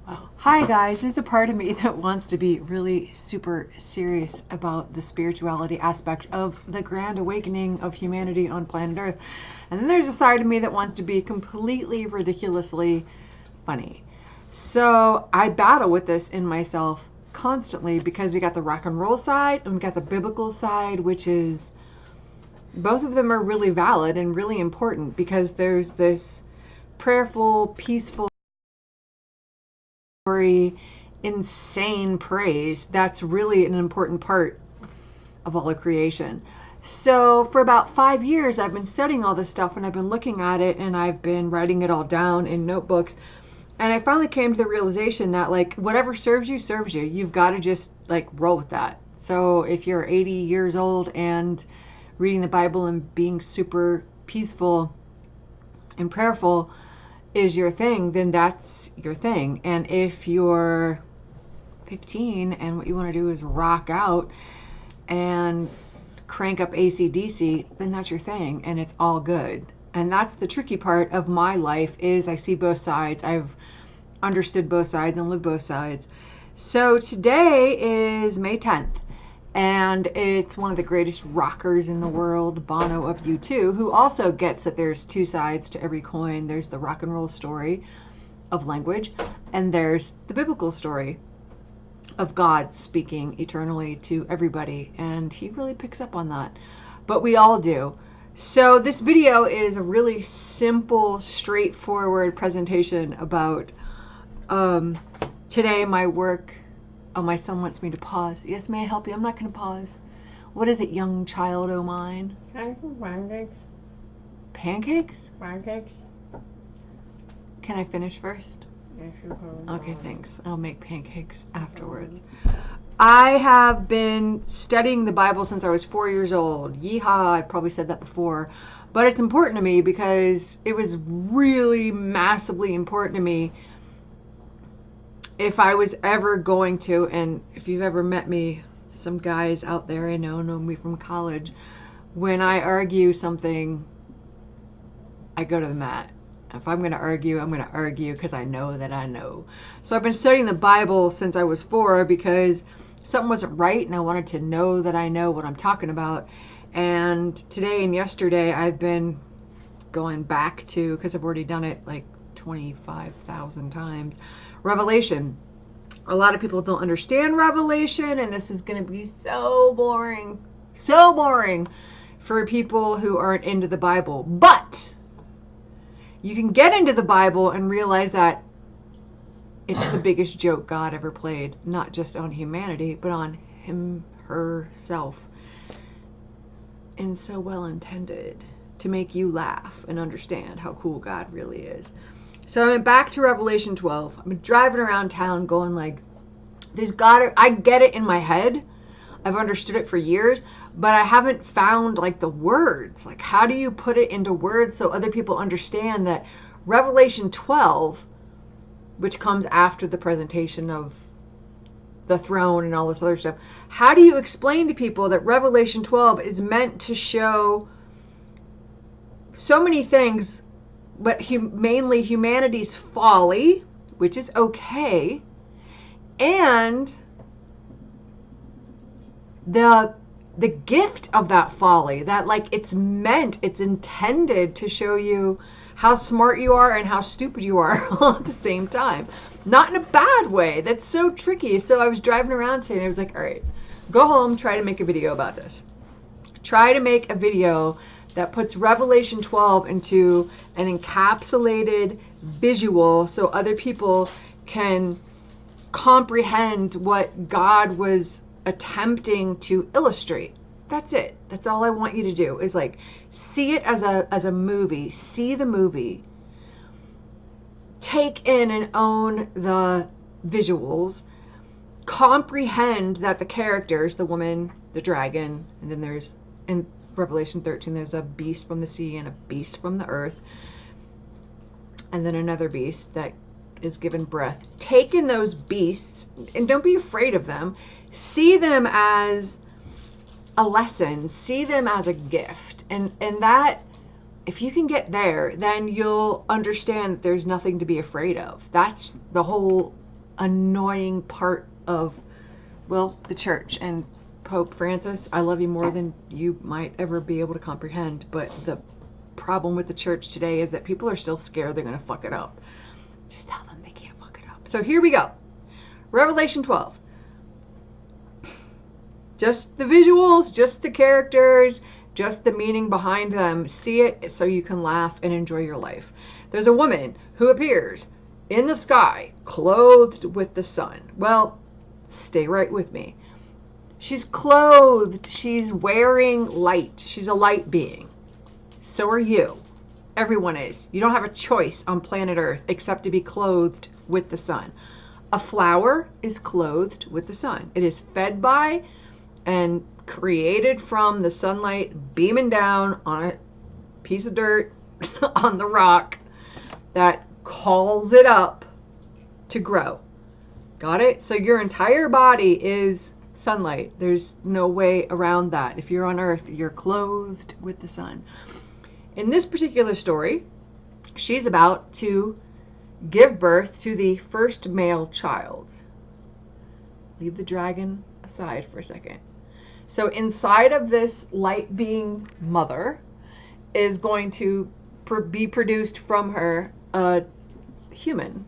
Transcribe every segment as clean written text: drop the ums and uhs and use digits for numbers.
Hi guys, there's a part of me that wants to be really super serious about the spirituality aspect of the grand awakening of humanity on planet Earth. And then there's a side of me that wants to be completely ridiculously funny. So I battle with this in myself constantly because we got the rock and roll side and we got the biblical side, which is both of them are really valid and really important because there's this prayerful, peaceful, insane praise that's really an important part of all of creation. So for about 5 years I've been studying all this stuff and I've been looking at it and I've been writing it all down in notebooks, and I finally came to the realization that like whatever serves you serves you. You've got to just like roll with that. So if you're 80 years old and reading the Bible and being super peaceful and prayerful is your thing, then that's your thing. And if you're 15 and what you want to do is rock out and crank up AC/DC, then that's your thing and it's all good. And that's the tricky part of my life is I see both sides. I've understood both sides and lived both sides. So today is May 10th. And it's one of the greatest rockers in the world, Bono of U2, who also gets that there's two sides to every coin. There's the rock and roll story of language, and there's the biblical story of God speaking eternally to everybody. And he really picks up on that. But we all do. So this video is a really simple, straightforward presentation about today, my work. Oh, my son wants me to pause. Yes, may I help you? I'm not going to pause. What is it, young child o' mine? Pancakes. Pancakes? Pancakes. Can I finish first? Yes, you can. Okay, thanks. I'll make pancakes afterwards. I have been studying the Bible since I was 4 years old. Yeehaw, I probably said that before. But it's important to me because it was really massively important to me if I was ever going to, and if you've ever met me, some guys out there I know me from college, when I argue something, I go to the mat. If I'm going to argue, I'm going to argue because I know that I know. So I've been studying the Bible since I was 4 because something wasn't right and I wanted to know that I know what I'm talking about. And today and yesterday I've been going back to, because I've already done it like 25,000 times, Revelation. A lot of people don't understand Revelation, and this is going to be so boring for people who aren't into the Bible. But you can get into the Bible and realize that it's the biggest joke God ever played, not just on humanity, but on herself. And so well intended to make you laugh and understand how cool God really is. So I went back to Revelation 12. I'm driving around town going like, I get it in my head. I've understood it for years, but I haven't found like the words. Like, how do you put it into words so other people understand that Revelation 12, which comes after the presentation of the throne and all this other stuff, how do you explain to people that Revelation 12 is meant to show so many things, but mainly humanity's folly, which is okay, and the gift of that folly, that like it's intended to show you how smart you are and how stupid you are all at the same time. Not in a bad way. That's so tricky. So I was driving around today and I was like, all right, go home, try to make a video about this. Try to make a video that puts Revelation 12 into an encapsulated visual so other people can comprehend what God was attempting to illustrate. That's it. That's all I want you to do is like see it as a movie. See the movie. Take in and own the visuals. Comprehend that the characters, the woman, the dragon, and then there's in Revelation 13, there's a beast from the sea and a beast from the earth, and then another beast that is given breath. Take in those beasts and don't be afraid of them. See them as a lesson. See them as a gift. And that, if you can get there, then you'll understand that there's nothing to be afraid of. That's the whole annoying part of, well, the church. And Pope Francis, I love you more than you might ever be able to comprehend, but the problem with the church today is that people are still scared they're going to fuck it up. Just tell them they can't fuck it up. So here we go. Revelation 12. Just the visuals, just the characters, just the meaning behind them. See it so you can laugh and enjoy your life. There's a woman who appears in the sky, clothed with the sun. Well, stay right with me. She's clothed. She's wearing light. She's a light being. So are you. Everyone is. You don't have a choice on planet Earth except to be clothed with the sun. A flower is clothed with the sun. It is fed by and created from the sunlight beaming down on a piece of dirt on the rock that calls it up to grow. Got it? So your entire body is sunlight. There's no way around that. If you're on Earth, you're clothed with the sun. In this particular story, she's about to give birth to the first male child. Leave the dragon aside for a second. So inside of this light being mother is going to be produced from her a human.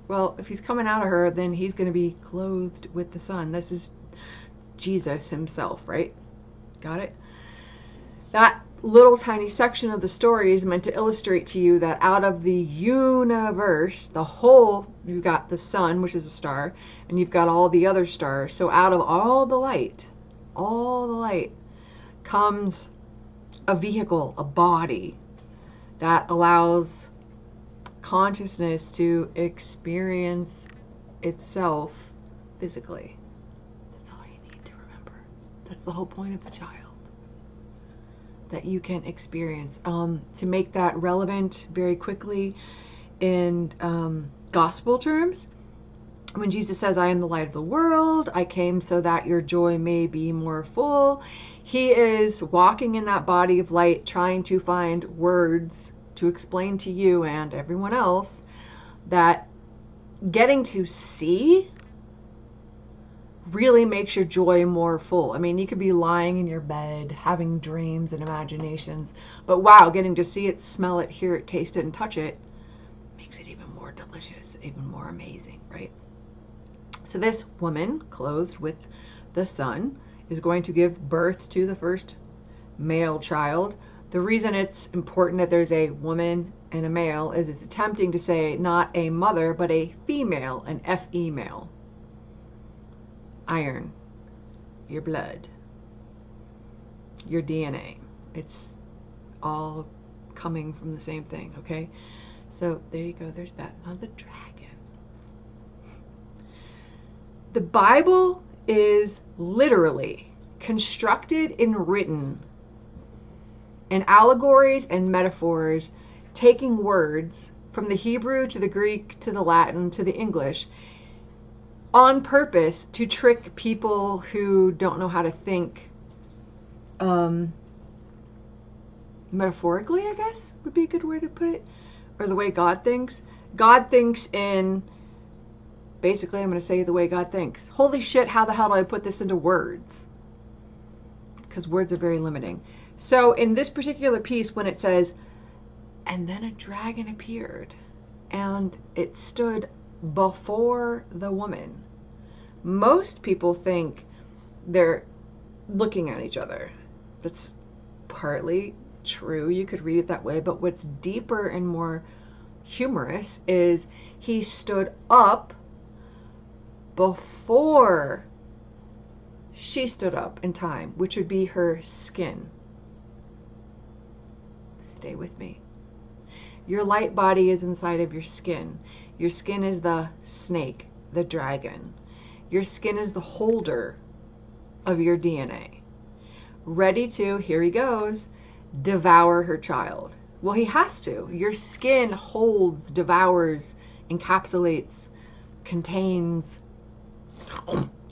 Well, if he's coming out of her, then he's going to be clothed with the sun. This is Jesus himself, right? Got it? That little tiny section of the story is meant to illustrate to you that out of the universe, the whole, you've got the sun, which is a star, and you've got all the other stars. So out of all the light comes a vehicle, a body that allows consciousness to experience itself physically. That's all you need to remember. That's the whole point of the child. That you can experience. To make that relevant very quickly in gospel terms, when Jesus says, I am the light of the world, I came so that your joy may be more full, he is walking in that body of light trying to find words to explain to you and everyone else that getting to see really makes your joy more full. I mean, you could be lying in your bed, having dreams and imaginations, but wow, getting to see it, smell it, hear it, taste it, and touch it makes it even more delicious, even more amazing, right? So this woman, clothed with the sun, is going to give birth to the first male child. The reason it's important that there's a woman and a male is it's attempting to say not a mother, but a female, an F-E-male. Iron, your blood, your DNA. It's all coming from the same thing, okay? So there you go, there's that. Now the dragon. The Bible is literally constructed and written in allegories and metaphors, taking words from the Hebrew to the Greek to the Latin to the English on purpose to trick people who don't know how to think metaphorically, I guess would be a good way to put it, or the way God thinks. God thinks in, basically I'm going to say the way God thinks. Holy shit, how the hell do I put this into words? Because words are very limiting. So in this particular piece, when it says, and then a dragon appeared, and it stood before the woman, most people think they're looking at each other. That's partly true. You could read it that way. But what's deeper and more humorous is he stood up before she stood up in time, which would be her skin. Stay with me. Your light body is inside of your skin. Your skin is the snake, the dragon. Your skin is the holder of your DNA. Ready to, here he goes, devour her child. Well, he has to. Your skin holds, devours, encapsulates, contains,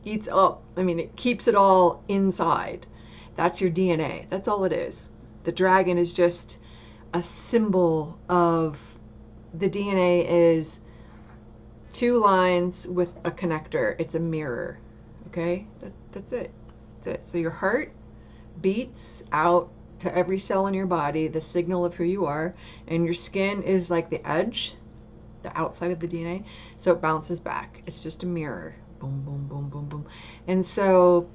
eats up. I mean, it keeps it all inside. That's your DNA. That's all it is. The dragon is just a symbol of the DNA is 2 lines with a connector. It's a mirror. Okay? That's it. That's it. So your heart beats out to every cell in your body the signal of who you are, and your skin is like the edge, the outside of the DNA, so it bounces back. It's just a mirror. Boom, boom, boom, boom, boom. And so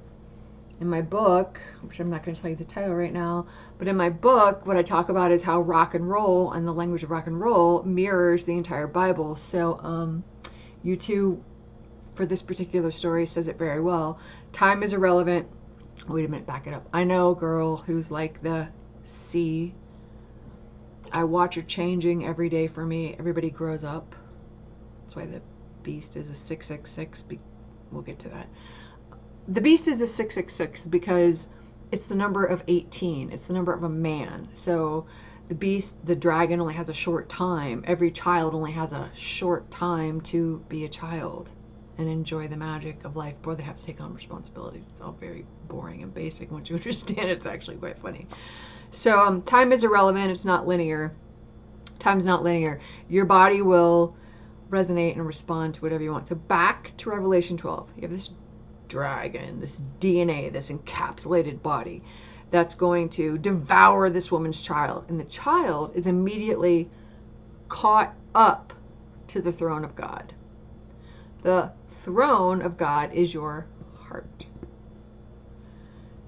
in my book, which I'm not going to tell you the title right now, but in my book, what I talk about is how rock and roll and the language of rock and roll mirrors the entire Bible. So U2, for this particular story, says it very well. Time is irrelevant. Wait a minute, back it up. I know a girl who's like the sea. I watch her changing every day for me. Everybody grows up. That's why the beast is a 666. We'll get to that. The beast is a 666 because it's the number of 18. It's the number of a man. So the beast, the dragon, only has a short time. Every child only has a short time to be a child and enjoy the magic of life before they have to take on responsibilities. It's all very boring and basic. Once you understand it, it's actually quite funny. So time is irrelevant. It's not linear. Time's not linear. Your body will resonate and respond to whatever you want. So back to Revelation 12. You have this dragon, this DNA, this encapsulated body that's going to devour this woman's child. And the child is immediately caught up to the throne of God. The throne of God is your heart.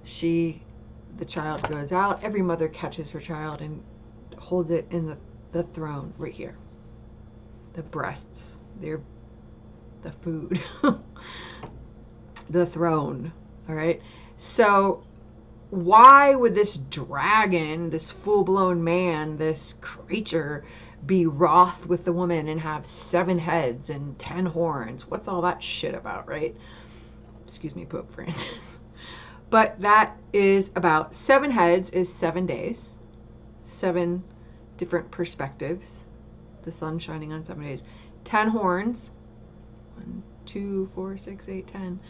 The child goes out. Every mother catches her child and holds it in the throne right here. The breasts, they're the food. The throne. All right. So why would this dragon, this full-blown man, this creature, be wroth with the woman and have 7 heads and 10 horns? What's all that shit about, right? Excuse me, Pope Francis. But that is about 7 heads is 7 days, 7 different perspectives. The sun shining on 7 days. 10 horns. 1, 2, 4, 6, 8, 10.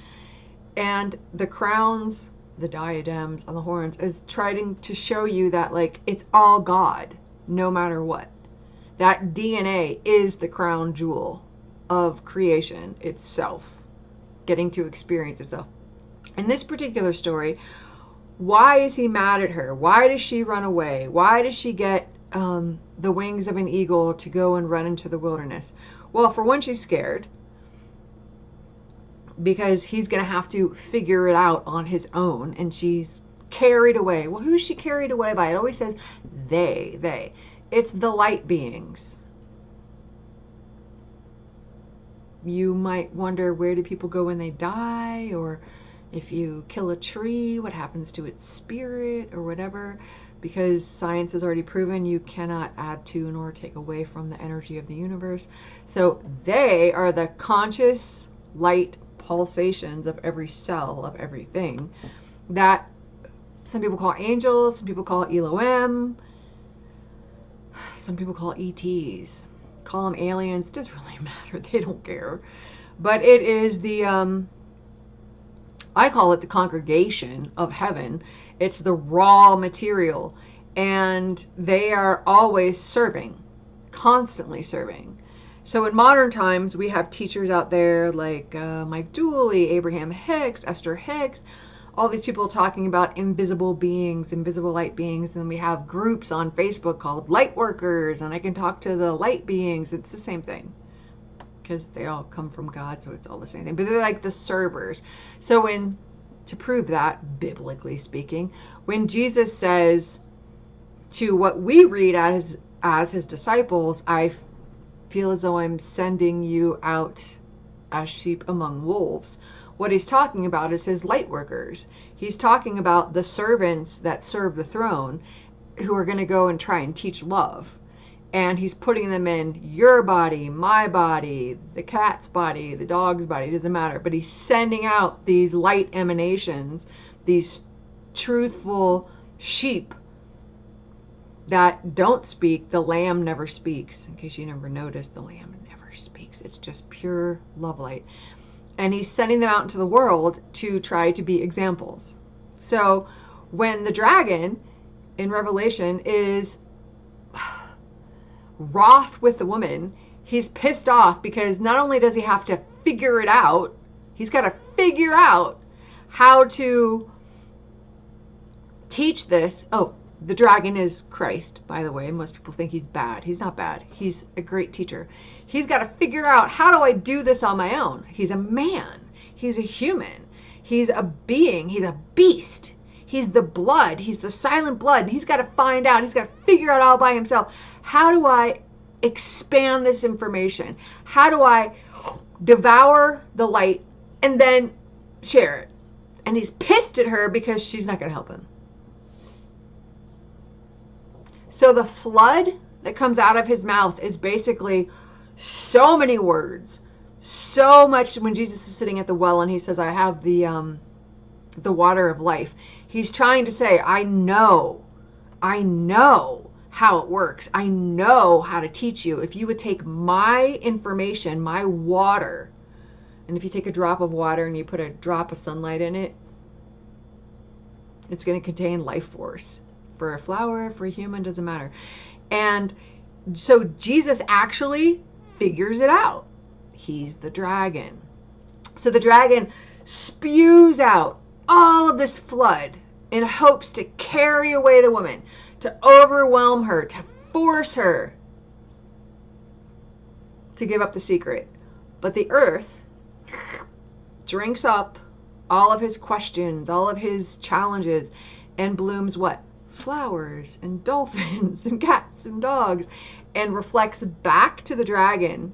And the crowns, the diadems on the horns is trying to show you that, like, it's all God, no matter what. That DNA is the crown jewel of creation itself, getting to experience itself. In this particular story, why is he mad at her? Why does she run away? Why does she get the wings of an eagle to go and run into the wilderness? Well, for one, she's scared because he's going to have to figure it out on his own, and she's carried away. Well, who's she carried away by? It always says they. It's the light beings. You might wonder, where do people go when they die? Or if you kill a tree, what happens to its spirit or whatever? Because science has already proven you cannot add to nor take away from the energy of the universe. So they are the conscious light pulsations of every cell of everything that some people call angels, some people call Elohim, some people call ETs, call them aliens. It doesn't really matter. They don't care. But it is the, I call it the congregation of heaven. It's the raw material. And they are always serving, constantly serving. So in modern times, we have teachers out there like Mike Dooley, Abraham Hicks, Esther Hicks, all these people talking about invisible beings, invisible light beings. And then we have groups on Facebook called light workers, and I can talk to the light beings. It's the same thing because they all come from God, so it's all the same thing. But they're like the servers. So to prove that, biblically speaking, when Jesus says to what we read as his disciples, I feel as though I'm sending you out as sheep among wolves. What he's talking about is his light workers. He's talking about the servants that serve the throne who are going to go and try and teach love. And he's putting them in your body, my body, the cat's body, the dog's body, it doesn't matter. But he's sending out these light emanations, these truthful sheep that don't speak. The lamb never speaks. In case you never noticed, the lamb never speaks. It's just pure love light. And he's sending them out into the world to try to be examples. So when the dragon in Revelation is wroth with the woman, He's pissed off because not only does he have to figure it out, he's got to figure out how to teach this. Oh, the dragon is Christ, by the way. Most people think he's bad. He's not bad. He's a great teacher. He's got to figure out, how do I do this on my own? He's a man. He's a human. He's a being. He's a beast. He's the blood. He's the silent blood. And he's got to find out. He's got to figure out all by himself. How do I expand this information? How do I devour the light and then share it? And he's pissed at her because she's not going to help him. So the flood that comes out of his mouth is basically so many words, so much. When Jesus is sitting at the well and he says, I have the water of life, he's trying to say, I know how it works. I know how to teach you. If you would take my information, my water, and if you take a drop of water and you put a drop of sunlight in it, it's going to contain life force. For a flower, for a human, doesn't matter. And so Jesus actually figures it out. He's the dragon. So the dragon spews out all of this flood in hopes to carry away the woman, to overwhelm her, to force her to give up the secret. But the earth drinks up all of his questions, all of his challenges, and blooms what? Flowers and dolphins and cats and dogs, and reflects back to the dragon.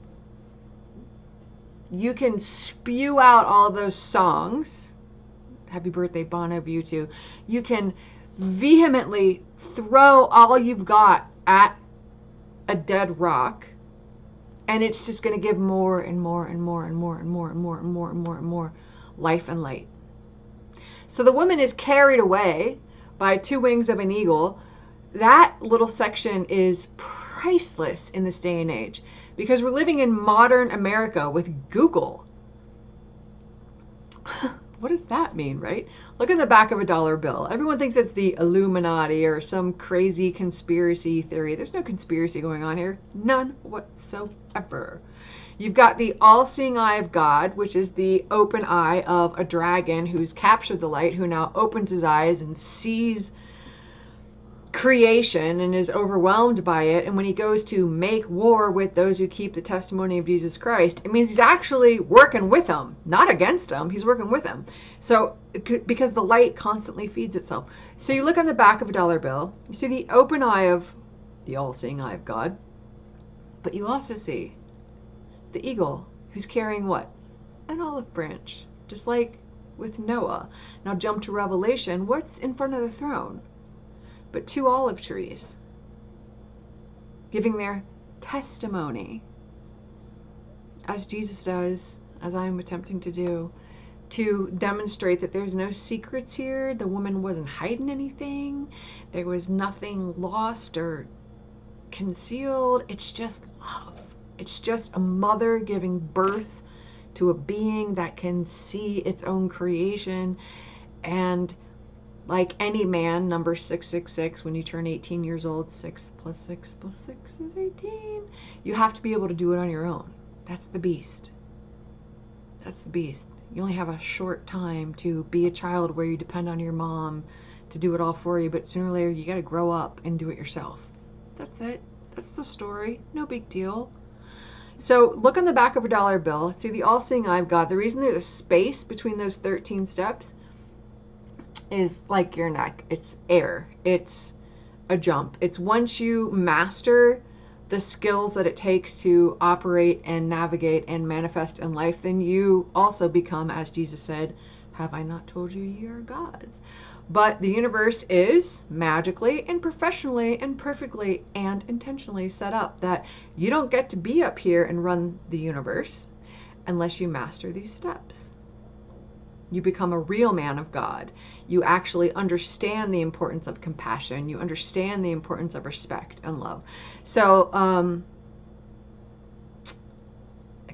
You can spew out all of those songs. Happy birthday, Bono, you too. You can vehemently throw all you've got at a dead rock, and it's just going to give more and more and more and more and more and more and more and more and more life and light. So the woman is carried away by two wings of an eagle. That little section is priceless in this day and age because we're living in modern America with Google. What does that mean, right? Look at the back of a dollar bill. Everyone thinks it's the Illuminati or some crazy conspiracy theory. There's no conspiracy going on here. None whatsoever. You've got the all-seeing eye of God, which is the open eye of a dragon who's captured the light, who now opens his eyes and sees creation and is overwhelmed by it. And when he goes to make war with those who keep the testimony of Jesus Christ, it means he's actually working with them, not against them. He's working with them. So, because the light constantly feeds itself. So you look on the back of a dollar bill, you see the open eye of the all-seeing eye of God, but you also see the eagle, who's carrying what? An olive branch, just like with Noah. Now jump to Revelation. What's in front of the throne? But two olive trees, giving their testimony, as Jesus does, as I'm attempting to do, to demonstrate that there's no secrets here. The woman wasn't hiding anything. There was nothing lost or concealed. It's just love. It's just a mother giving birth to a being that can see its own creation. And like any man, number 666, when you turn 18 years old, 6 plus 6 plus 6 is 18. You have to be able to do it on your own. That's the beast. That's the beast. You only have a short time to be a child where you depend on your mom to do it all for you, but sooner or later you got to grow up and do it yourself. That's it. That's the story. No big deal. So look on the back of a dollar bill. See the all-seeing eye of God. The reason there's a space between those 13 steps is like your neck. It's air. It's a jump. It's once you master the skills that it takes to operate and navigate and manifest in life, then you also become, as Jesus said, have I not told you ye are gods? But the universe is magically and professionally and perfectly and intentionally set up that you don't get to be up here and run the universe unless you master these steps. You become a real man of God. You actually understand the importance of compassion. You understand the importance of respect and love. So I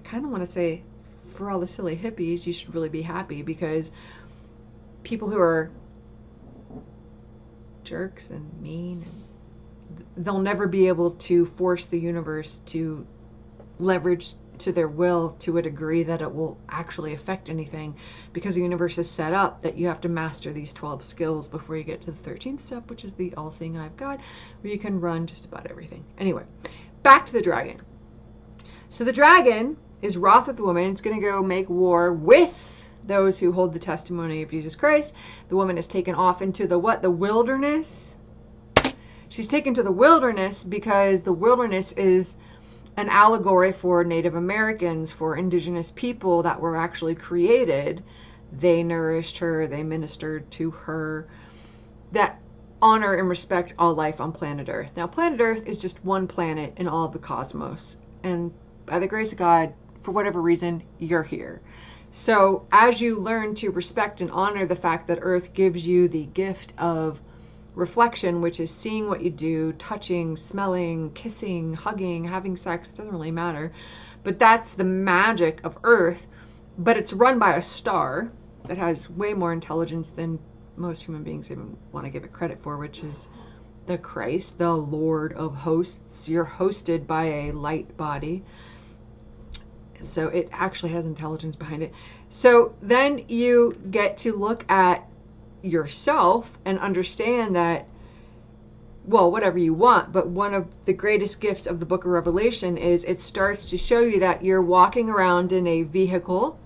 kind of want to say, for all the silly hippies, you should really be happy, because people who are jerks and mean, and they'll never be able to force the universe to leverage to their will to a degree that it will actually affect anything, because the universe is set up that you have to master these 12 skills before you get to the 13th step, which is the all-seeing eye of God, where you can run just about everything. Anyway, back to the dragon. So the dragon is wroth with the woman. It's going to go make war with those who hold the testimony of Jesus Christ. The woman is taken off into the what? The wilderness. She's taken to the wilderness because the wilderness is an allegory for Native Americans, for indigenous people that were actually created. They nourished her, they ministered to her, that honor and respect all life on planet Earth. Now, planet Earth is just one planet in all of the cosmos. And by the grace of God, for whatever reason, you're here. So as you learn to respect and honor the fact that Earth gives you the gift of reflection, which is seeing what you do, touching, smelling, kissing, hugging, having sex, doesn't really matter. But that's the magic of Earth. But it's run by a star that has way more intelligence than most human beings even want to give it credit for, which is the Christ, the Lord of hosts. You're hosted by a light body. So it actually has intelligence behind it. So then you get to look at yourself and understand that, well, whatever you want, but one of the greatest gifts of the book of Revelation is it starts to show you that you're walking around in a vehicle,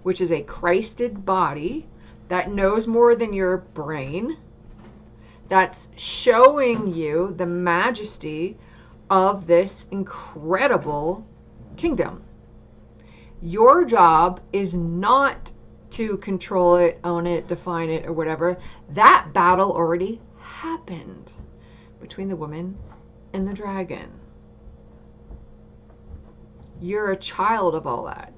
which is a Christed body that knows more than your brain, that's showing you the majesty of this incredible kingdom. Your job is not to control it, own it, define it, or whatever. That battle already happened between the woman and the dragon. You're a child of all that.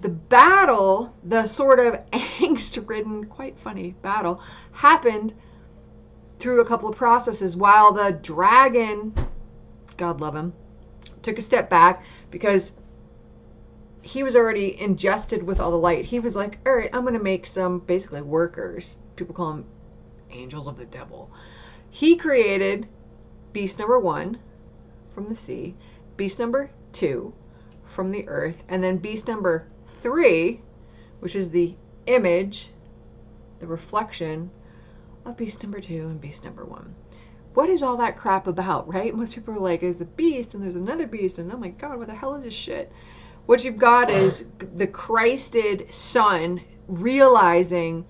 The battle, the sort of angst-ridden, quite funny battle, happened through a couple of processes while the dragon, God love him, took a step back because he was already ingested with all the light. He was like, all right, I'm going to make some basically workers. People call them angels of the devil. He created beast number 1 from the sea, beast number 2 from the earth, and then beast number 3, which is the image, the reflection of beast number 2 and beast number 1. What is all that crap about, right? Most people are like, there's a beast and there's another beast, and oh my God, what the hell is this shit? What you've got is the Christed Son realizing,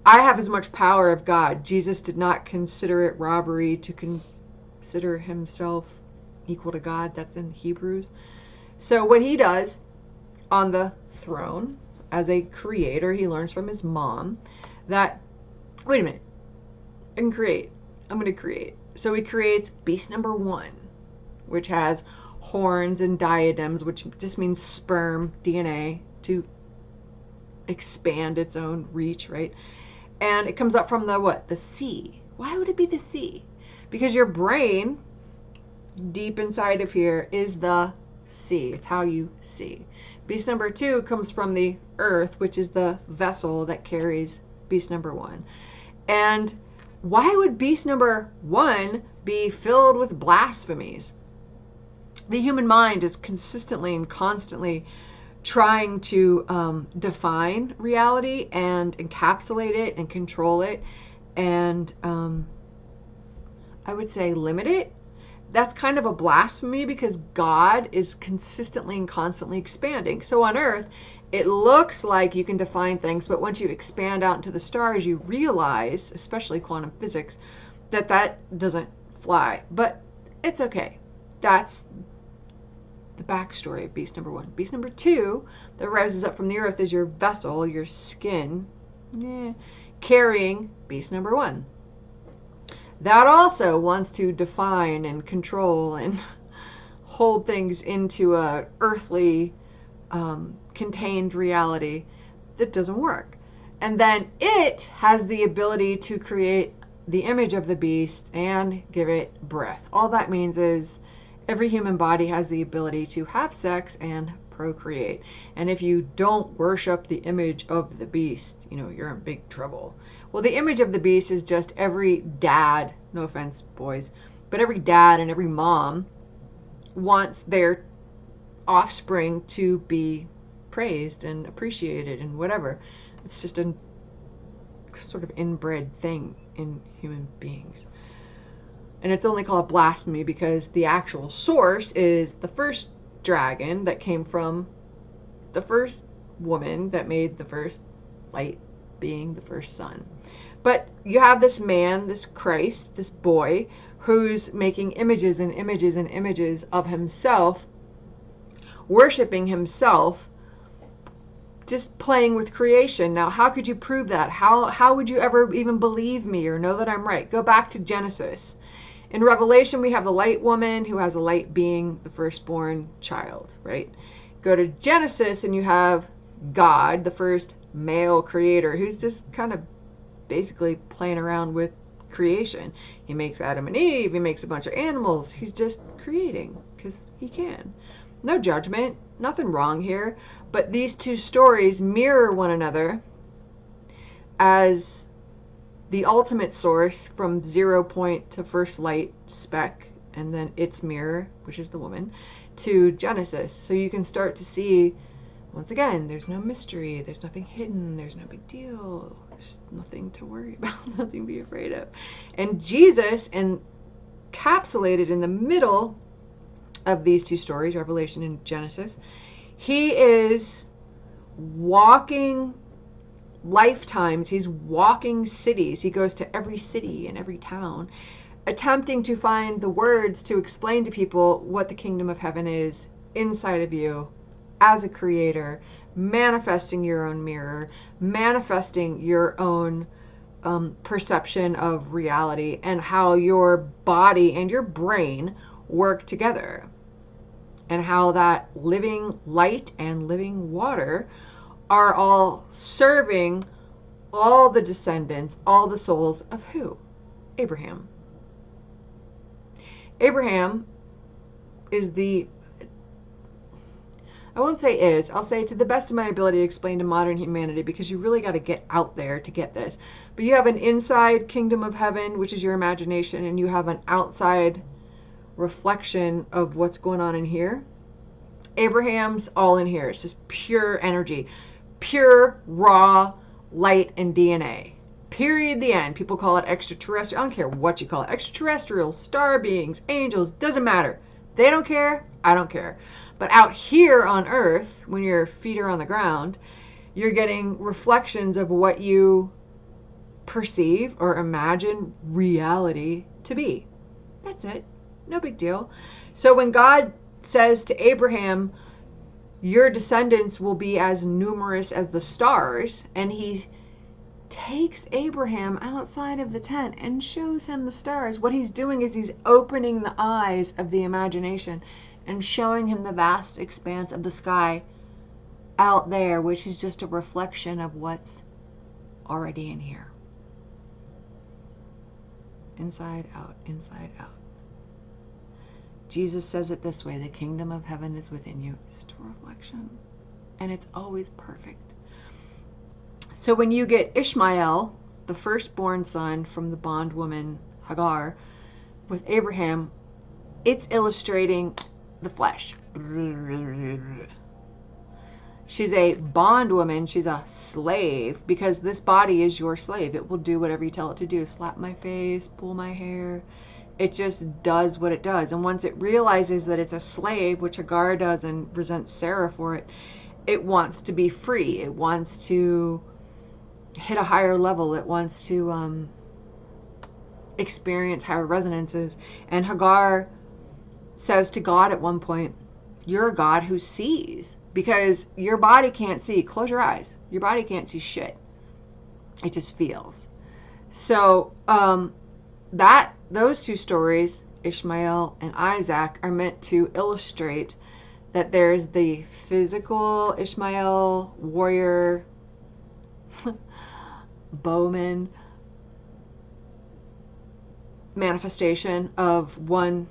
I have as much power of God. Jesus did not consider it robbery to consider himself equal to God. That's in Hebrews. So what he does on the throne as a creator, he learns from his mom that, wait a minute, I can create. I'm going to create. So he creates beast number 1, which has horns and diadems, which just means sperm, DNA, to expand its own reach, right? And it comes up from the what? The sea. Why would it be the sea? Because your brain, deep inside of here, is the sea. It's how you see. Beast number 2 comes from the earth, which is the vessel that carries beast number 1. And why would beast number 1 be filled with blasphemies? The human mind is consistently and constantly trying to define reality and encapsulate it and control it and I would say limit it. That's kind of a blasphemy because God is consistently and constantly expanding. So on Earth, it looks like you can define things, but once you expand out into the stars, you realize, especially quantum physics, that that doesn't fly. But it's okay. That's the backstory of beast number 1. Beast number 2 that rises up from the earth is your vessel, your skin, carrying beast number 1. That also wants to define and control and hold things into a earthly contained reality that doesn't work. And then it has the ability to create the image of the beast and give it breath. All that means is every human body has the ability to have sex and procreate. And if you don't worship the image of the beast, you're in big trouble. Well, the image of the beast is just every dad, no offense, boys, but every dad and every mom wants their offspring to be praised and appreciated and whatever. It's just a sort of inbred thing in human beings. And it's only called blasphemy because the actual source is the first dragon that came from the first woman that made the first light being the first sun. But you have this man, this Christ, this boy, who's making images and images and images of himself, worshiping himself, just playing with creation. Now, how could you prove that? How would you ever even believe me or know that I'm right? Go back to Genesis. In Revelation, we have the light woman who has a light being the firstborn child, right? Go to Genesis and you have God, the first male creator, who's just kind of basically playing around with creation. He makes Adam and Eve, he makes a bunch of animals. He's just creating because he can. No judgment, nothing wrong here. But these two stories mirror one another as the ultimate source from 0 point to first light speck, and then its mirror, which is the woman, to Genesis. So you can start to see, once again, there's no mystery, there's nothing hidden, there's no big deal, there's nothing to worry about, nothing to be afraid of. And Jesus, encapsulated in the middle of these two stories, Revelation and Genesis, he is walking lifetimes, he's walking cities. He goes to every city and every town, attempting to find the words to explain to people what the kingdom of heaven is inside of you as a creator, manifesting your own mirror, manifesting your own perception of reality, and how your body and your brain work together, and how that living light and living water are all serving all the descendants, all the souls of who? Abraham. Abraham is I won't say is, I'll say to the best of my ability to explain to modern humanity, because you really got to get out there to get this. But you have an inside kingdom of heaven, which is your imagination, and you have an outside reflection of what's going on in here. Abraham's all in here. It's just pure energy. Pure, raw light and DNA. Period. The end. People call it extraterrestrial. I don't care what you call it. Extraterrestrial, star beings, angels, doesn't matter. They don't care. I don't care. But out here on Earth, when your feet are on the ground, you're getting reflections of what you perceive or imagine reality to be. That's it. No big deal. So when God says to Abraham, your descendants will be as numerous as the stars, and he takes Abraham outside of the tent and shows him the stars, what he's doing is he's opening the eyes of the imagination and showing him the vast expanse of the sky out there, which is just a reflection of what's already in here. Inside out, inside out. Jesus says it this way: the kingdom of heaven is within you. It's just a reflection. And it's always perfect. So when you get Ishmael, the firstborn son from the bondwoman Hagar, with Abraham, it's illustrating the flesh. She's a bondwoman. She's a slave, because this body is your slave. It will do whatever you tell it to do. Slap my face, pull my hair. It just does what it does. And once it realizes that it's a slave, which Hagar does and resents Sarah for it, it wants to be free. It wants to hit a higher level. It wants to experience higher resonances. And Hagar says to God at one point, you're a God who sees, because your body can't see. Close your eyes. Your body can't see shit. It just feels. So those two stories, Ishmael and Isaac, are meant to illustrate that there's the physical Ishmael warrior, bowman manifestation of one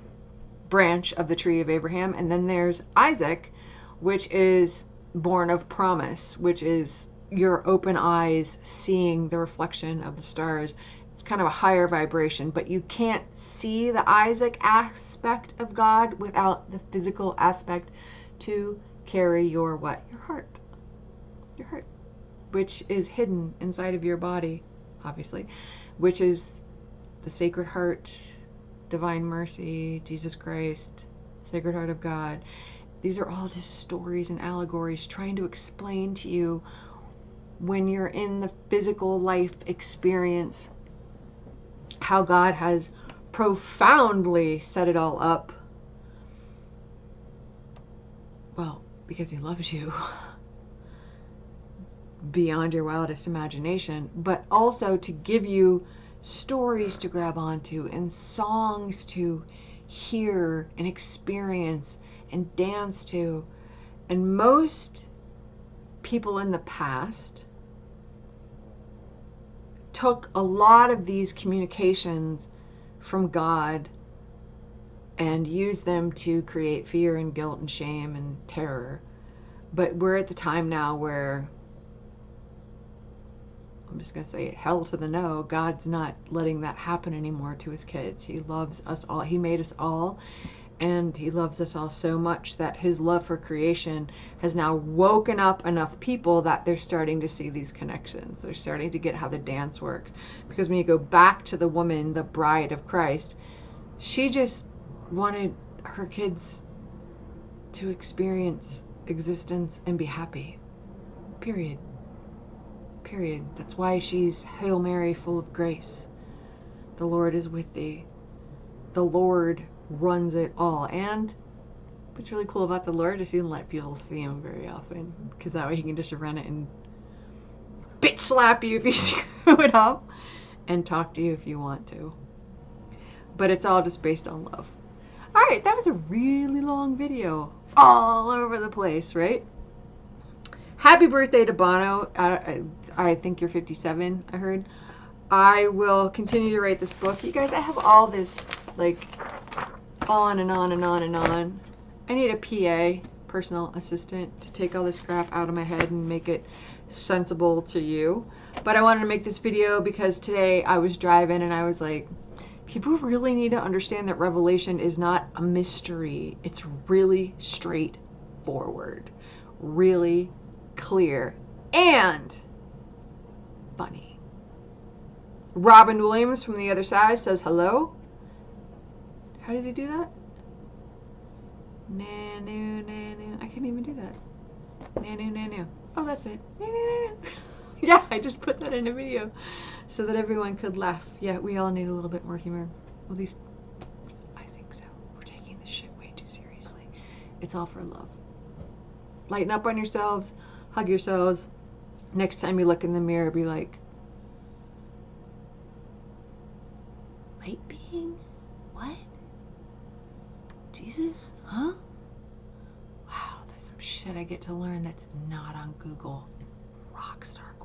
branch of the tree of Abraham, and then there's Isaac, which is born of promise, which is your open eyes seeing the reflection of the stars. It's kind of a higher vibration, but you can't see the Isaac aspect of God without the physical aspect to carry your what? Your heart. Your heart. Which is hidden inside of your body, obviously. Which is the Sacred Heart, Divine Mercy, Jesus Christ, Sacred Heart of God. These are all just stories and allegories trying to explain to you when you're in the physical life experience how God has profoundly set it all up. Well, because he loves you beyond your wildest imagination, but also to give you stories to grab onto and songs to hear and experience and dance to. And most people in the past took a lot of these communications from God and used them to create fear and guilt and shame and terror. But we're at the time now where, I'm just going to say it, hell to the no. God's not letting that happen anymore to his kids. He loves us all. He made us all, and he loves us all so much that his love for creation has now woken up enough people that they're starting to see these connections. They're starting to get how the dance works. Because when you go back to the woman, the bride of Christ, she just wanted her kids to experience existence and be happy. Period. Period. That's why she's Hail Mary, full of grace. The Lord is with thee. The Lord runs it all. And what's really cool about the Lord is he doesn't let people see him very often, because that way he can just run it and bitch slap you if you screw it up and talk to you if you want to. But it's all just based on love. Alright, that was a really long video. All over the place, right? Happy birthday to Bono. I think you're 57, I heard. I will continue to write this book. You guys, I have all this, like, on and on and on and on. I need a PA, personal assistant, to take all this crap out of my head and make it sensible to you. But I wanted to make this video because today I was driving and I was like, people really need to understand that Revelation is not a mystery. It's really straightforward, really clear, and funny. Robin Williams from the other side says hello. How does he do that? Nanu, nanu. I can't even do that. Nanu, nanu. Oh, that's it. Nanu, nanu. Yeah, I just put that in a video so that everyone could laugh. Yeah, we all need a little bit more humor. At least, I think so. We're taking this shit way too seriously. It's all for love. Lighten up on yourselves. Hug yourselves. Next time you look in the mirror, be like, light being? What? Jesus? Huh? Wow, there's some shit I get to learn that's not on Google. Rockstar